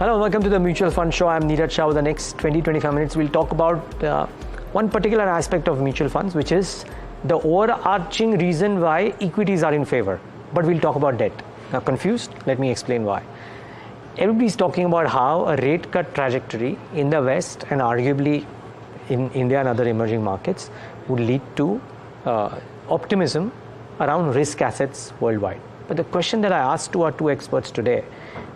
Hello, welcome to the Mutual Fund Show. I'm Niraj. Shah. For the next 20-25 minutes, we'll talk about one particular aspect of mutual funds, which is the overarching reason why equities are in favor. But we'll talk about debt. Now, confused? Let me explain why. Everybody's talking about how a rate cut trajectory in the West and arguably in India and other emerging markets would lead to optimism around risk assets worldwide. But the question that I asked to our two experts today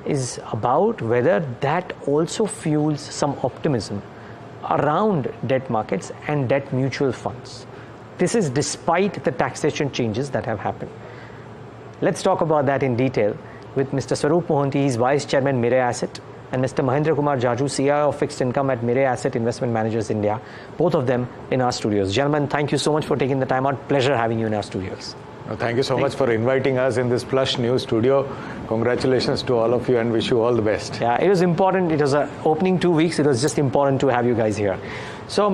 is about whether that also fuels some optimism around debt markets and debt mutual funds. This is despite the taxation changes that have happened. Let's talk about that in detail with Mr. Swarup Mohanty, he's Vice Chairman Mirae Asset, and Mr. Mahendra Kumar Jajoo, CIO of Fixed Income at Mirae Asset Investment Managers India, both of them in our studios. Gentlemen, thank you so much for taking the time out. Pleasure having you in our studios. Thank you so much for inviting us in this plush new studio. Congratulations to all of you and wish you all the best. Yeah, it was important. It was opening 2 weeks. It was just important to have you guys here. So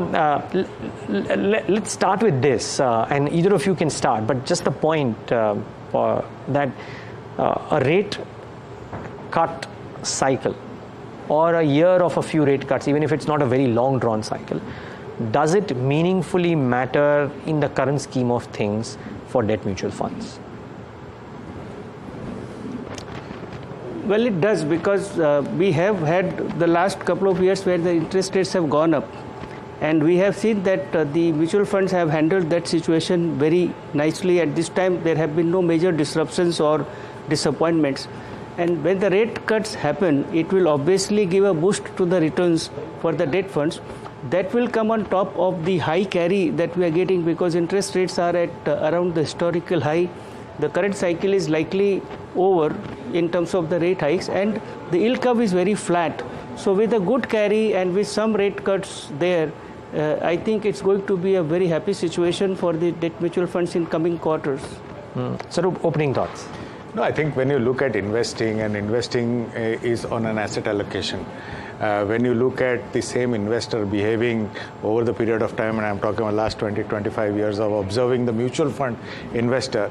let's start with this, and either of you can start, but just the point that a rate cut cycle or a year of a few rate cuts, even if it's not a very long drawn cycle, does it meaningfully matter in the current scheme of things for debt mutual funds? Well, it does, because we have had the last couple of years where the interest rates have gone up, and we have seen that the mutual funds have handled that situation very nicely. At this time, there have been no major disruptions or disappointments. And when the rate cuts happen, it will obviously give a boost to the returns for the debt funds. That will come on top of the high carry that we are getting, because interest rates are at around the historical high. The current cycle is likely over in terms of the rate hikes, and the yield curve is very flat. So with a good carry and with some rate cuts there, I think it's going to be a very happy situation for the debt mutual funds in coming quarters. So, opening thoughts. No, I think when you look at investing, and investing is on an asset allocation. When you look at the same investor behaving over the period of time, and I'm talking about last 20-25 years of observing the mutual fund investor,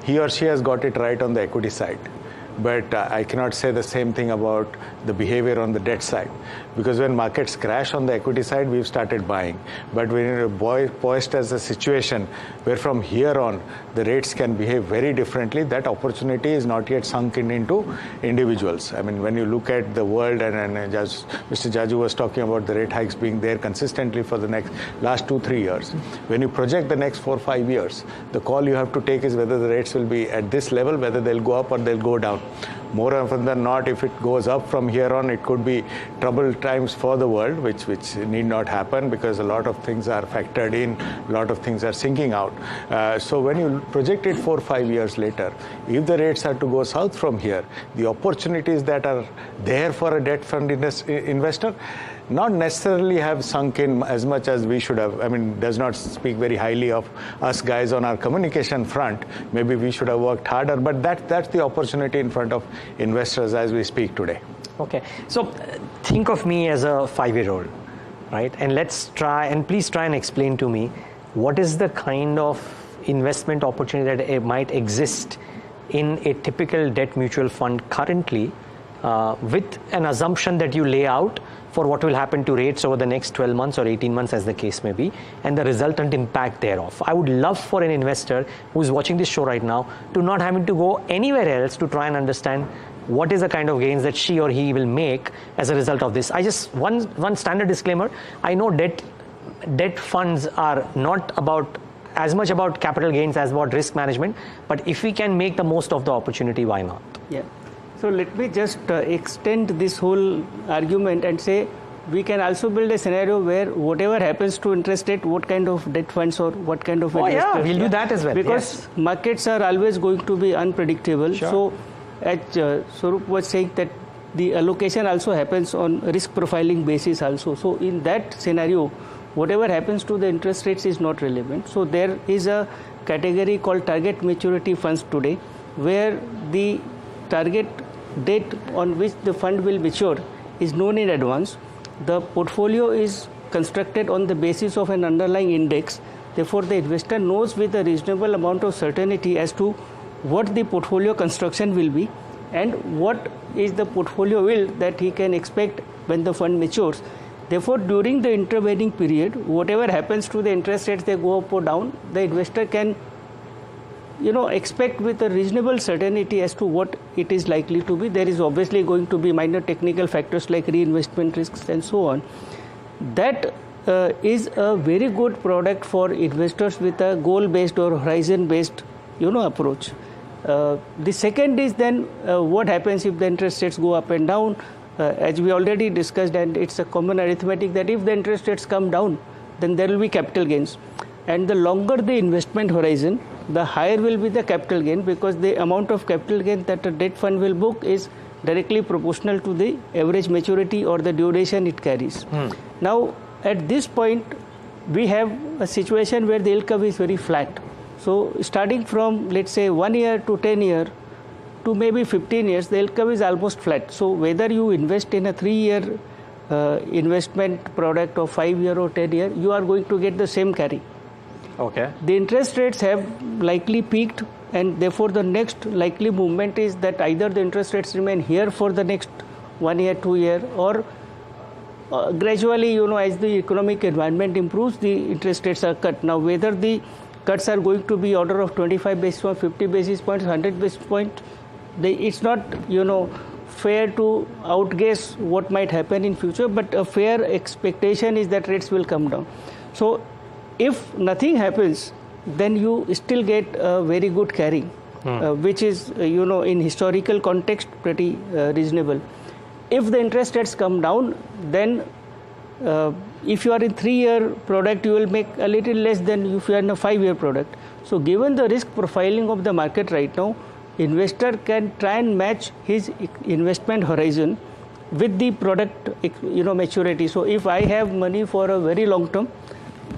he or she has got it right on the equity side. But I cannot say the same thing about the behavior on the debt side, because when markets crash on the equity side, we've started buying. But when we're poised as a situation where from here on the rates can behave very differently, that opportunity is not yet sunk into individuals. I mean, when you look at the world, and Mr. Jajoo was talking about the rate hikes being there consistently for the last 2-3 years. When you project the next 4-5 years, the call you have to take is whether the rates will be at this level, whether they'll go up or they'll go down. More often than not, if it goes up from here on, it could be troubled times for the world, which need not happen, because a lot of things are factored in, a lot of things are sinking out. So when you project it 4-5 years later, if the rates are to go south from here, the opportunities that are there for a debt fund investor not necessarily have sunk in as much as we should have. I mean, does not speak very highly of us guys on our communication front. Maybe we should have worked harder, but that's the opportunity in front of investors as we speak today. Okay, so think of me as a 5-year-old, right? And please try and explain to me what is the kind of investment opportunity that might exist in a typical debt mutual fund currently, with an assumption that you lay out for what will happen to rates over the next 12 months or 18 months, as the case may be, and the resultant impact thereof. I would love for an investor who's watching this show right now to not having to go anywhere else to try and understand what is the kind of gains that she or he will make as a result of this. One standard disclaimer: I know debt funds are not as much about capital gains as about risk management, but if we can make the most of the opportunity, why not? Yeah. So let me just extend this whole argument and say we can also build a scenario where whatever happens to interest rate, what kind of debt funds or what kind of investors. Yeah, we'll do that as well. Because markets are always going to be unpredictable. Sure. So as Swarup was saying, that the allocation also happens on risk profiling basis also. So in that scenario, whatever happens to the interest rates is not relevant. So there is a category called target maturity funds today, where the target date on which the fund will mature is known in advance. The portfolio is constructed on the basis of an underlying index. Therefore, the investor knows with a reasonable amount of certainty as to what the portfolio construction will be. and what is the portfolio yield that he can expect when the fund matures. Therefore, during the intervening period, whatever happens to the interest rates, they go up or down, the investor can expect with a reasonable certainty as to what it is likely to be. There is obviously going to be minor technical factors like reinvestment risks and so on. That is a very good product for investors with a goal-based or horizon-based approach. The second is then what happens if the interest rates go up and down. As we already discussed, and it's a common arithmetic that if the interest rates come down, then there will be capital gains. And the longer the investment horizon, the higher will be the capital gain, because the amount of capital gain that a debt fund will book is directly proportional to the average maturity or the duration it carries. Now, at this point, we have a situation where the yield curve is very flat. So, starting from, let's say, 1 year to 10 year to maybe 15 years, the yield curve is almost flat. So, whether you invest in a 3-year investment product or 5-year or 10-year, you are going to get the same carry. Okay. The interest rates have likely peaked, and therefore the next likely movement is that either the interest rates remain here for the next 1 year, 2 year, or gradually, as the economic environment improves, the interest rates are cut. Now, whether the cuts are going to be order of 25 basis points, 50 basis points, 100 basis points, it's not, fair to outguess what might happen in future, but a fair expectation is that rates will come down. So, if nothing happens, then you still get a very good carry, which is, in historical context, pretty reasonable. If the interest rates come down, then if you are in 3-year product, you will make a little less than if you are in a 5-year product. So, given the risk profiling of the market right now, investor can try and match his investment horizon with the product, maturity. So, if I have money for a very long term,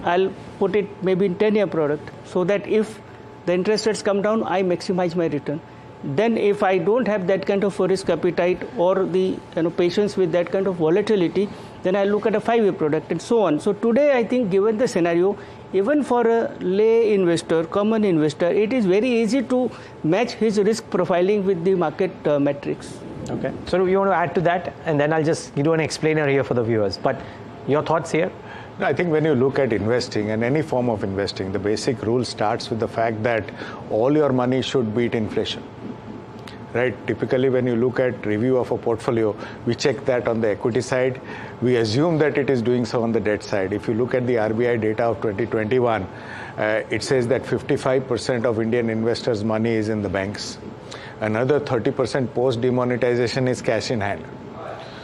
I'll put it maybe in 10-year product, so that if the interest rates come down, I maximize my return. Then if I don't have that kind of risk appetite or the patience with that kind of volatility, then I look at a 5-year product and so on. So today, I think given the scenario, even for a lay investor, common investor, it is very easy to match his risk profiling with the market metrics. Okay. So you want to add to that, and then I'll just do an explainer here for the viewers. But your thoughts here? I think when you look at investing and any form of investing, the basic rule starts with the fact that all your money should beat inflation. Right? Typically, when you look at review of a portfolio, we check that on the equity side. We assume that it is doing so on the debt side. If you look at the RBI data of 2021, it says that 55% of Indian investors' money is in the banks. Another 30% post-demonetization is cash in hand.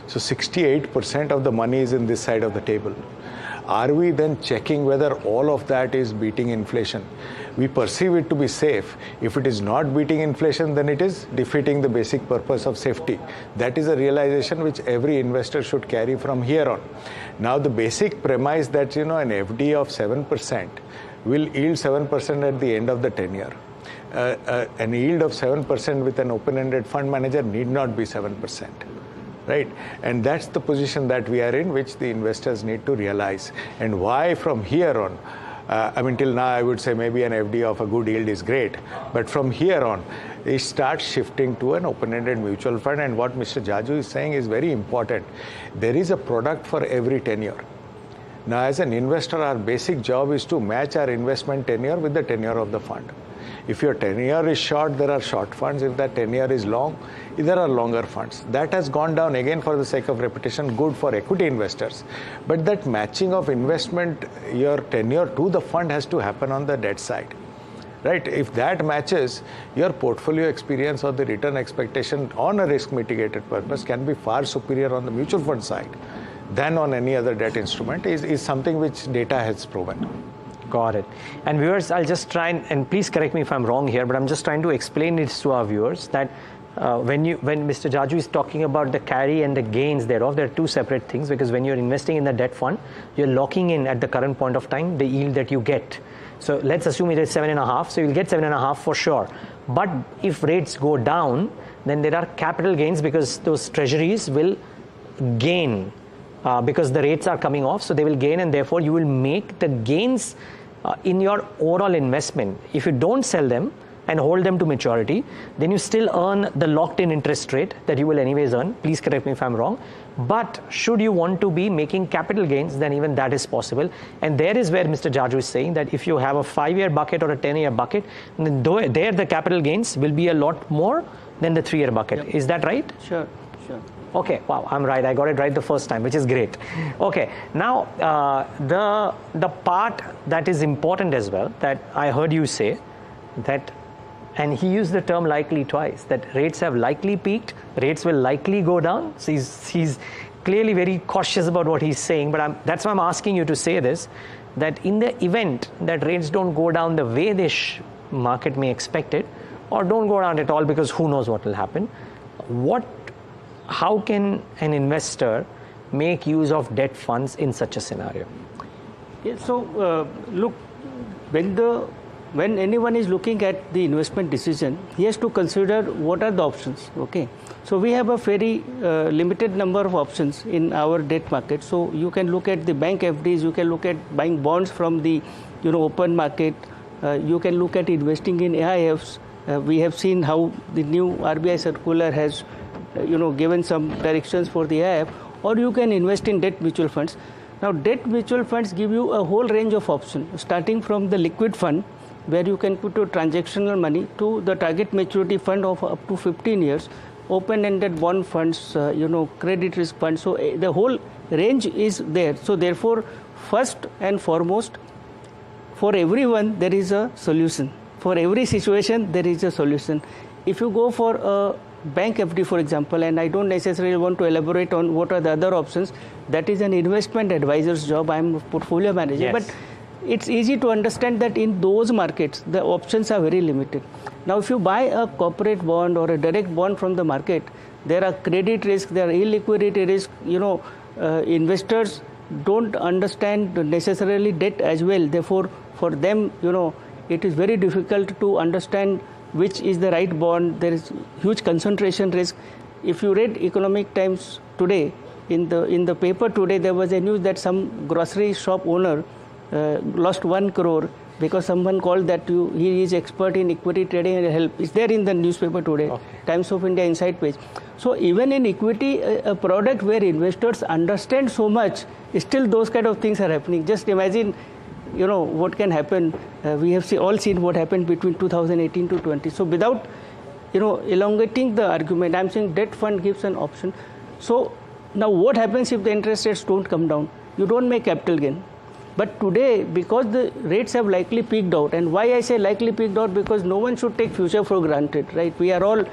So 68% of the money is in this side of the table. Are we then checking whether all of that is beating inflation? We perceive it to be safe. If it is not beating inflation, then it is defeating the basic purpose of safety. That is a realization which every investor should carry from here on. Now, the basic premise that, an FD of 7% will yield 7% at the end of the tenure. An yield of 7% with an open-ended fund manager need not be 7%. Right? And that's the position that we are in, which the investors need to realize. And why from here on, till now I would say maybe an FD of a good yield is great, but from here on, it starts shifting to an open-ended mutual fund. And what Mr. Jajoo is saying is very important. There is a product for every tenure. Now, as an investor, our basic job is to match our investment tenure with the tenure of the fund. If your tenure is short, there are short funds. If that tenure is long, there are longer funds. That has gone down again for the sake of repetition, good for equity investors. But that matching of investment, your tenure to the fund has to happen on the debt side. Right? If that matches, your portfolio experience or the return expectation on a risk mitigated purpose can be far superior on the mutual fund side than on any other debt instrument is something which data has proven. Got it. And viewers, I'll just try and please correct me if I'm wrong here, but I'm just trying to explain this to our viewers that when Mr. Jajoo is talking about the carry and the gains thereof, there are two separate things, because when you're investing in the debt fund, you're locking in at the current point of time the yield that you get. So let's assume it is 7.5, so you'll get 7.5 for sure. But if rates go down, then there are capital gains because those treasuries will gain because the rates are coming off, so they will gain, and therefore you will make the gains in your overall investment. If you don't sell them, and hold them to maturity, then you still earn the locked-in interest rate that you will anyways earn. Please correct me if I'm wrong. But should you want to be making capital gains, then even that is possible. And there is where Mr. Jajoo is saying that if you have a 5-year bucket or a 10-year bucket, then there the capital gains will be a lot more than the 3-year bucket. Yep. Is that right? Sure. Okay, wow, I'm right. I got it right the first time, which is great. Okay, now the part that is important as well, that I heard you say that, and he used the term likely twice, that rates have likely peaked, rates will likely go down. So he's clearly very cautious about what he's saying, but that's why I'm asking you to say this, that in the event that rates don't go down the way this market may expect it, or don't go down at all, because who knows what will happen, how can an investor make use of debt funds in such a scenario? Yeah, so look, when anyone is looking at the investment decision, he has to consider what are the options. Okay, so we have a very limited number of options in our debt market. So you can look at the bank FDs, you can look at buying bonds from the open market, you can look at investing in AIFs. We have seen how the new RBI circular has given some directions for the AIF, or you can invest in debt mutual funds. Now, debt mutual funds give you a whole range of options, starting from the liquid fund, where you can put your transactional money, to the target maturity fund of up to 15 years, open-ended bond funds, credit risk funds. So the whole range is there. So therefore, first and foremost, for everyone, there is a solution. For every situation, there is a solution. If you go for a bank FD, for example, and I don't necessarily want to elaborate on what are the other options, that is an investment advisor's job. I'm a portfolio manager. Yes. But it's easy to understand that in those markets, the options are very limited. Now, if you buy a corporate bond or a direct bond from the market, there are credit risk, there are illiquidity risk. Investors don't understand necessarily debt as well. Therefore, for them, it is very difficult to understand which is the right bond. There is huge concentration risk. If you read Economic Times today, in the paper today, there was a news that some grocery shop owner lost 1 crore because someone called that he is expert in equity trading and help. It's there in the newspaper today, okay. Times of India inside page. So even in equity, a product where investors understand so much, still those kind of things are happening. Just imagine, what can happen. We have all seen what happened between 2018 to 20. So without, elongating the argument, I'm saying debt fund gives an option. So now what happens if the interest rates don't come down? You don't make capital gain. But today, because the rates have likely peaked out, and why I say likely peaked out, because no one should take future for granted, right? We are all,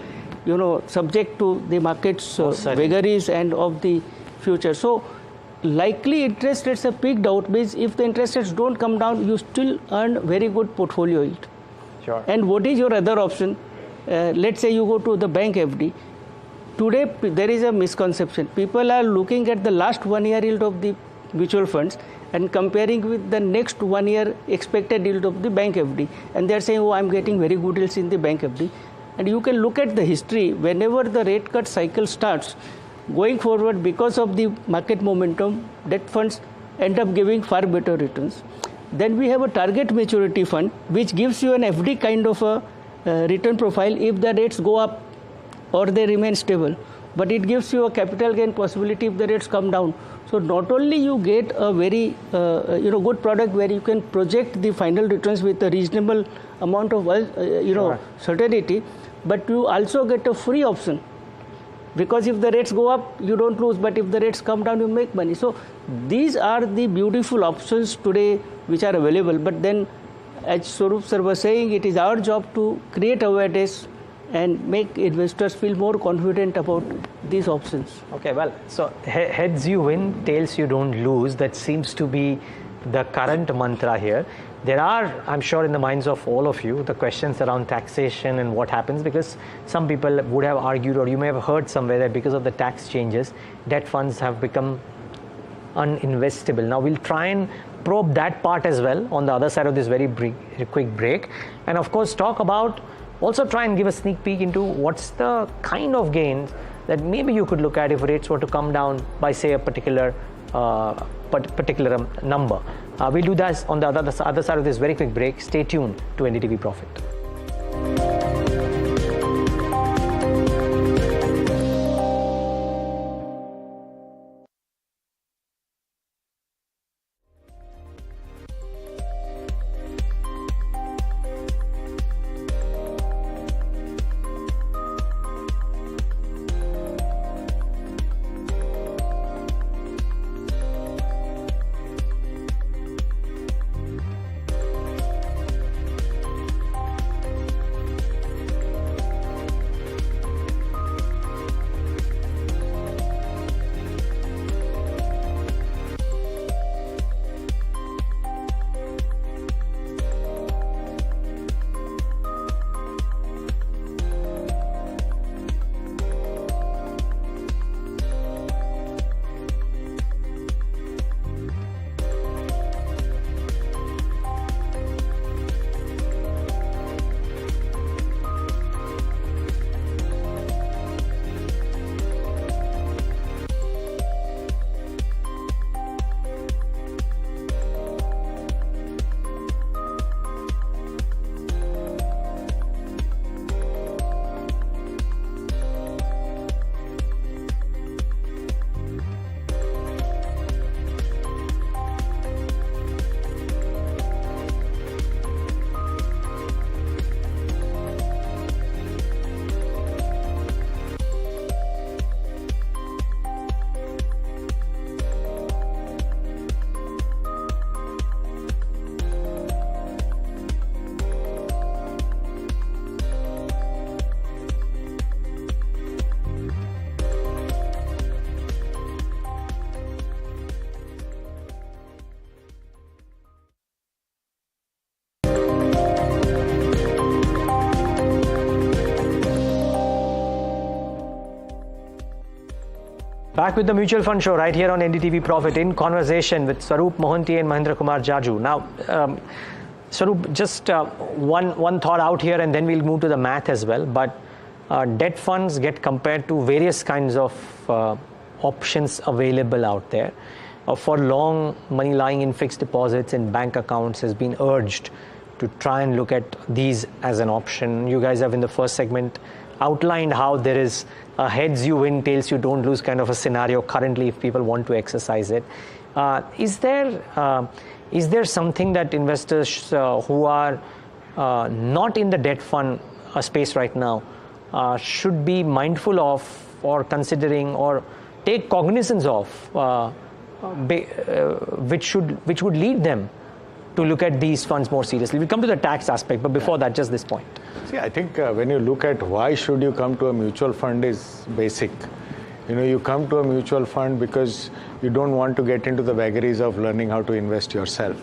subject to the market's vagaries and of the future. So likely interest rates have peaked out, means if the interest rates don't come down, you still earn very good portfolio yield. Sure. And what is your other option? Let's say you go to the bank FD. Today, there is a misconception. People are looking at the last 1 year yield of the mutual funds and comparing with the next 1 year expected yield of the bank FD. And they are saying, I'm getting very good yields in the bank FD. And you can look at the history. Whenever the rate cut cycle starts, going forward, because of the market momentum, debt funds end up giving far better returns. Then we have a target maturity fund, which gives you an FD kind of a return profile if the rates go up or they remain stable. But it gives you a capital gain possibility if the rates come down. So not only you get a very good product where you can project the final returns with a reasonable amount of certainty, but you also get a free option. Because if the rates go up, you don't lose, but if the rates come down, you make money. So these are the beautiful options today which are available. But then, as Swarup sir was saying, it is our job to create awareness and make investors feel more confident about these options. Okay, well, so heads you win, tails you don't lose. That seems to be the current mantra here. There are, I'm sure, in the minds of all of you, the questions around taxation and what happens, because some people would have argued, or you may have heard somewhere, that because of the tax changes, debt funds have become uninvestable. Now we'll try and probe that part as well on the other side of this very quick break, and of course talk about, also try and give a sneak peek into what's the kind of gains that maybe you could look at if rates were to come down by, say, a particular number. We'll do that on the other side of this very quick break. Stay tuned to NDTV Profit. Back with the Mutual Fund Show right here on NDTV Profit, in conversation with Swarup, Mohanty and Mahendra Kumar Jajoo. Now, Swarup, just one thought out here and then we'll move to the math as well. But debt funds get compared to various kinds of options available out there. For long, money lying in fixed deposits and bank accounts has been urged to try and look at these as an option. You guys have in the first segment outlined how there is a heads you win, tails you don't lose kind of a scenario currently if people want to exercise it. Is there something that investors who are not in the debt fund space right now should be mindful of or considering or take cognizance of, which would lead them to look at these funds more seriously? We'll come to the tax aspect, but before that, just this point. See, I think when you look at why should you come to a mutual fund is basic. You come to a mutual fund because you don't want to get into the vagaries of learning how to invest yourself.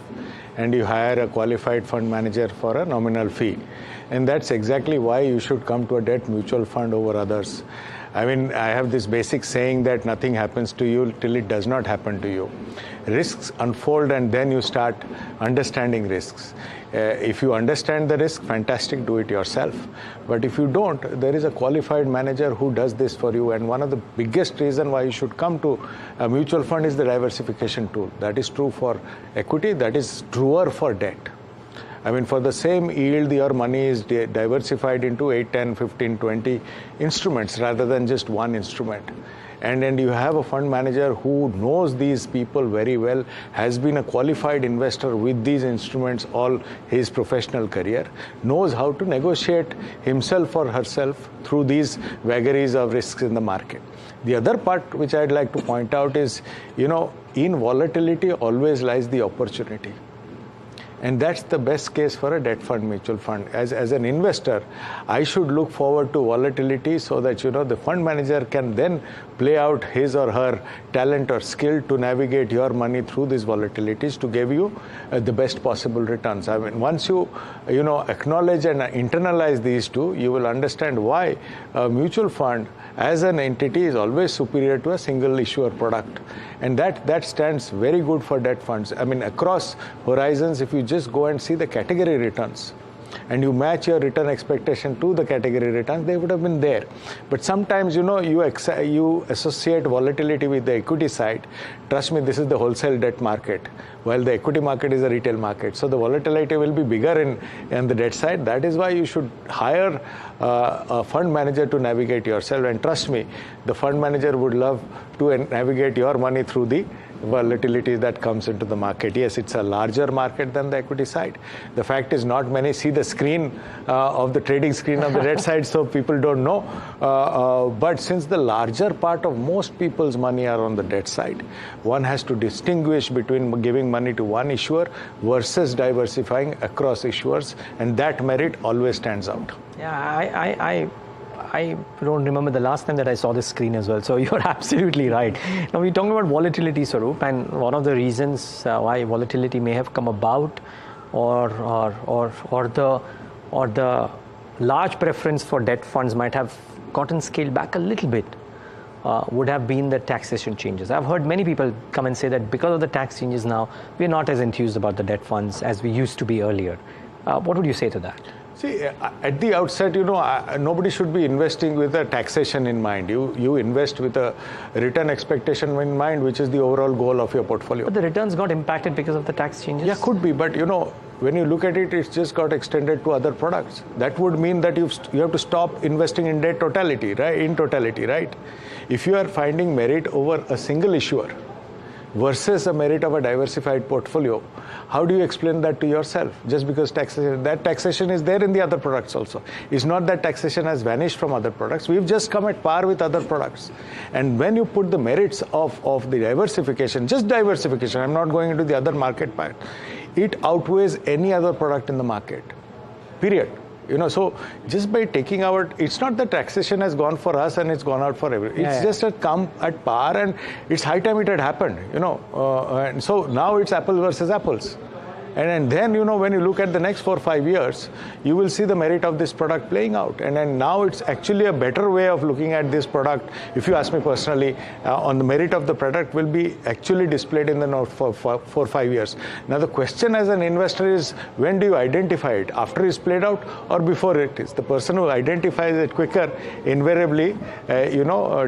And you hire a qualified fund manager for a nominal fee. And that's exactly why you should come to a debt mutual fund over others. I mean, I have this basic saying that nothing happens to you till it does not happen to you. Risks unfold and then you start understanding risks. If you understand the risk, fantastic, do it yourself. But if you don't, there is a qualified manager who does this for you. And one of the biggest reasons why you should come to a mutual fund is the diversification tool. That is true for equity, that is truer for debt. I mean, for the same yield, your money is diversified into 8, 10, 15, 20 instruments rather than just one instrument. And you have a fund manager who knows these people very well, has been a qualified investor with these instruments all his professional career, knows how to negotiate himself or herself through these vagaries of risks in the market. The other part which I'd like to point out is, in volatility always lies the opportunity. And that's the best case for a debt fund, mutual fund. As an investor, I should look forward to volatility so that, the fund manager can then play out his or her talent or skill to navigate your money through these volatilities to give you the best possible returns. I mean, once you, acknowledge and internalize these two, you will understand why a mutual fund as an entity is always superior to a single issuer product. And that stands very good for debt funds. I mean, across horizons, if you just go and see the category returns and you match your return expectation to the category returns, they would have been there. But sometimes, you associate volatility with the equity side. Trust me, this is the wholesale debt market, while the equity market is a retail market. So the volatility will be bigger in the debt side. That is why you should hire a fund manager to navigate yourself. And trust me, the fund manager would love to navigate your money through the volatility that comes into the market. Yes, it's a larger market than the equity side. The fact is not many see the screen of the trading screen of the debt side, so people don't know. But since the larger part of most people's money are on the debt side, one has to distinguish between giving money to one issuer versus diversifying across issuers, and that merit always stands out. Yeah, I don't remember the last time that I saw this screen as well. So you're absolutely right. Now we're talking about volatility, Swarup, and one of the reasons why volatility may have come about, or the large preference for debt funds might have gotten scaled back a little bit, would have been the taxation changes. I've heard many people come and say that because of the tax changes now, we're not as enthused about the debt funds as we used to be earlier. What would you say to that? See, at the outset, nobody should be investing with a taxation in mind. You invest with a return expectation in mind, which is the overall goal of your portfolio. But the returns got impacted because of the tax changes? Yeah, could be. But, when you look at it, it's just got extended to other products. That would mean that you have to stop investing in debt totality, right? If you are finding merit over a single issuer versus a merit of a diversified portfolio, how do you explain that to yourself? Just because taxation is there in the other products also. It's not that taxation has vanished from other products. We've just come at par with other products. And when you put the merits of the diversification, just diversification, I'm not going into the other market part, it outweighs any other product in the market, period. So just by taking out, it's not that taxation has gone for us and it's gone out for everyone. It's just a come at par, and it's high time it had happened, and so now it's apple versus apples. And then, when you look at the next 4 or 5 years, you will see the merit of this product playing out. And then now it's actually a better way of looking at this product, if you ask me personally, on the merit of the product will be actually displayed in the note for 4 or 5 years. Now the question as an investor is, when do you identify it? After it's played out or before it is? The person who identifies it quicker invariably,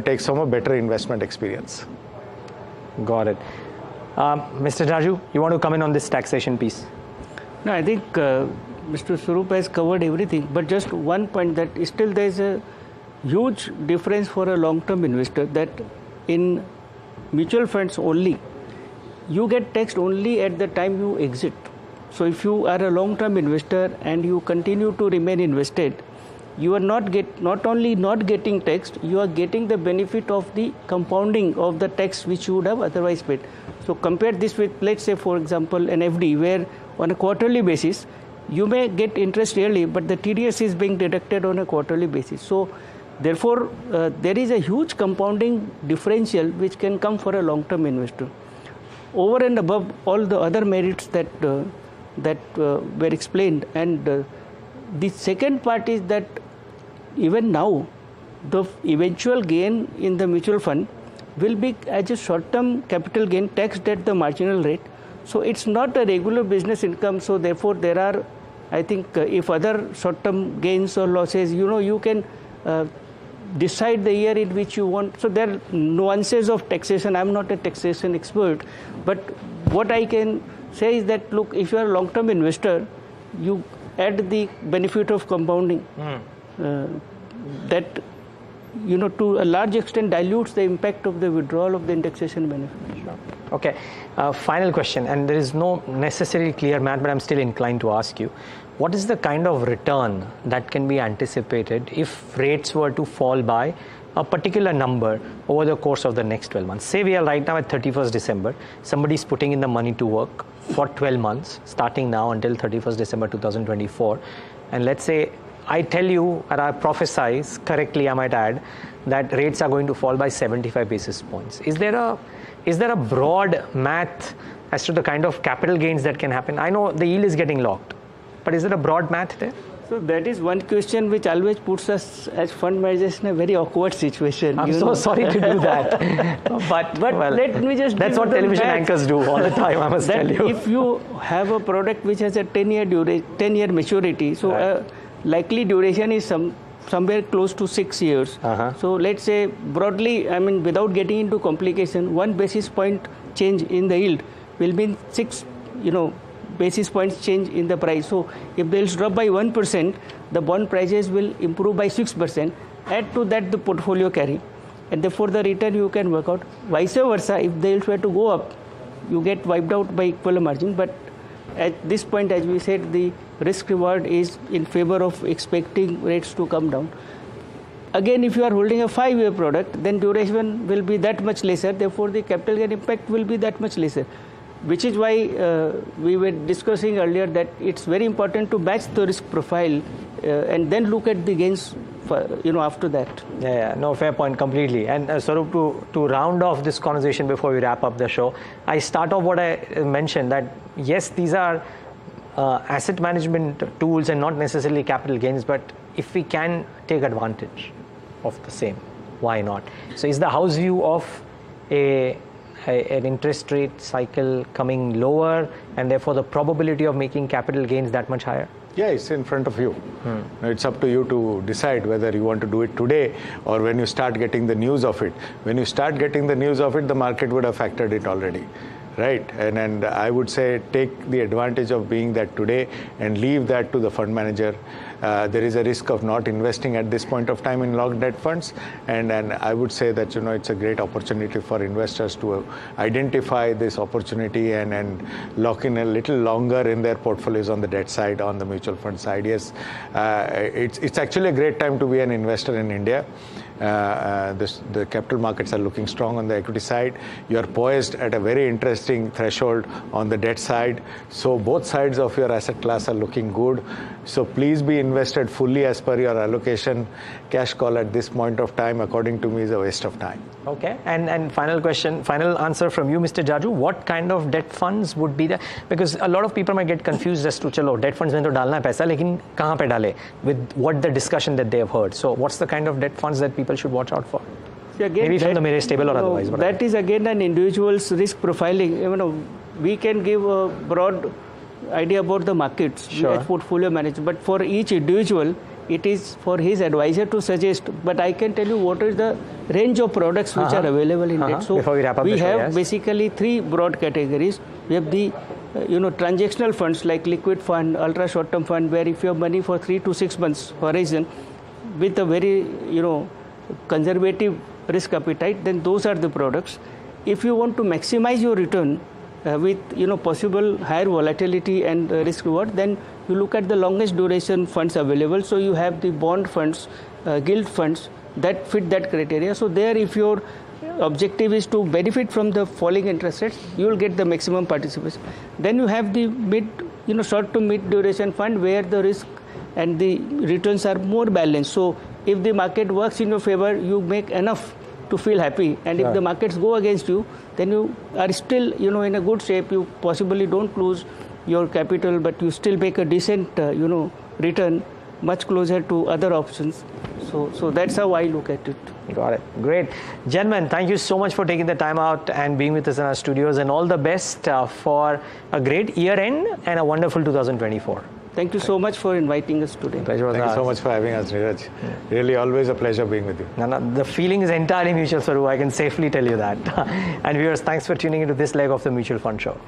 takes some better investment experience. Got it. Mr. Jajoo, you want to come in on this taxation piece? No, I think Mr. Swarup has covered everything, but just one point, that still there is a huge difference for a long-term investor, that in mutual funds only, you get taxed only at the time you exit. So if you are a long-term investor and you continue to remain invested, you are not only not getting taxed, you are getting the benefit of the compounding of the tax which you would have otherwise paid. So compare this with, let's say, for example, an FD, where on a quarterly basis, you may get interest yearly, but the TDS is being deducted on a quarterly basis. So therefore, there is a huge compounding differential which can come for a long-term investor. Over and above all the other merits that were explained. And the second part is that even now, the eventual gain in the mutual fund will be as a short-term capital gain taxed at the marginal rate. So it's not a regular business income. So therefore, there are, I think, if other short-term gains or losses, you can decide the year in which you want. So there are nuances of taxation. I'm not a taxation expert, but what I can say is that, look, if you are a long-term investor, you add the benefit of compounding. That to a large extent dilutes the impact of the withdrawal of the indexation benefit. Sure. Okay, final question, and there is no necessarily clear math, but I'm still inclined to ask you, what is the kind of return that can be anticipated if rates were to fall by a particular number over the course of the next 12 months? Say we are right now at 31st December, somebody's putting in the money to work for 12 months, starting now until 31st December 2024, and let's say I tell you, or I prophesize correctly, I might add, that rates are going to fall by 75 basis points. Is there a broad math as to the kind of capital gains that can happen? I know the yield is getting locked, but is there a broad math there? So that is one question which always puts us as fund managers in a very awkward situation. I'm so sorry to do that. but well, let me just... That's what television anchors do all the time, I must tell you. If you have a product which has a 10-year maturity, so right, likely duration is somewhere close to 6 years. So let's say broadly, I mean, without getting into complication, 1 basis point change in the yield will mean 6, basis points change in the price. So if the yields drop by 1%, the bond prices will improve by 6%. Add to that the portfolio carry, and therefore the return you can work out. Vice versa, if the yields were to go up, you get wiped out by equal margin. But at this point, as we said, the risk reward is in favor of expecting rates to come down. Again, if you are holding a 5-year product, then duration will be that much lesser. Therefore, the capital gain impact will be that much lesser. Which is why we were discussing earlier that it's very important to match the risk profile and then look at the gains after that. Yeah, no, fair point completely. And Swarup, to round off this conversation before we wrap up the show, I start off what I mentioned, that yes, these are asset management tools and not necessarily capital gains, but if we can take advantage of the same, why not? So is the house view of an interest rate cycle coming lower, and therefore the probability of making capital gains that much higher? Yeah, it's in front of you. It's up to you to decide whether you want to do it today or when you start getting the news of it. When you start getting the news of it, the market would have factored it already. Right, and I would say take the advantage of being that today and leave that to the fund manager. There is a risk of not investing at this point of time in locked debt funds, and I would say that it's a great opportunity for investors to identify this opportunity and lock in a little longer in their portfolios on the debt side, on the mutual fund side. Yes, it's actually a great time to be an investor in India. the capital markets are looking strong on the equity side. You are poised at a very interesting threshold on the debt side. So both sides of your asset class are looking good. So please be invested fully as per your allocation. Cash call at this point of time, according to me, is a waste of time. Okay, and final question, final answer from you, Mr. Jajoo. What kind of debt funds would be there? Because a lot of people might get confused as to, chalo, debt funds mein to dalna hai paisa, lekin kahan pe dale? With what the discussion that they have heard. So what's the kind of debt funds that people should watch out for? See, again, maybe from the Mirae stable or otherwise. That is again an individual's risk profiling. We can give a broad idea about the markets as portfolio manager, but for each individual, it is for his advisor to suggest. But I can tell you what is the range of products which are available in that. So we have basically three broad categories. We have the transactional funds like liquid fund, ultra short term fund, where if you have money for 3 to 6 months horizon with a very conservative risk appetite, then those are the products. If you want to maximize your return with possible higher volatility and risk reward, then you look at the longest duration funds available. So you have the bond funds, gilt funds that fit that criteria. So there, if your objective is to benefit from the falling interest rates, you will get the maximum participation. Then you have the short to mid duration fund where the risk and the returns are more balanced. So if the market works in your favor, you make enough to feel happy, and if the markets go against you, then you are still in a good shape. You possibly don't lose your capital, but you still make a decent return, much closer to other options. So that's how I look at it. Got it. Great. Gentlemen, thank you so much for taking the time out and being with us in our studios, and all the best for a great year end and a wonderful 2024. Thank you so much for inviting us today. Thank you so much for having us, Niraj. Really, always a pleasure being with you. The feeling is entirely mutual, Swarup. I can safely tell you that. And viewers, thanks for tuning into this leg of the Mutual Fund Show.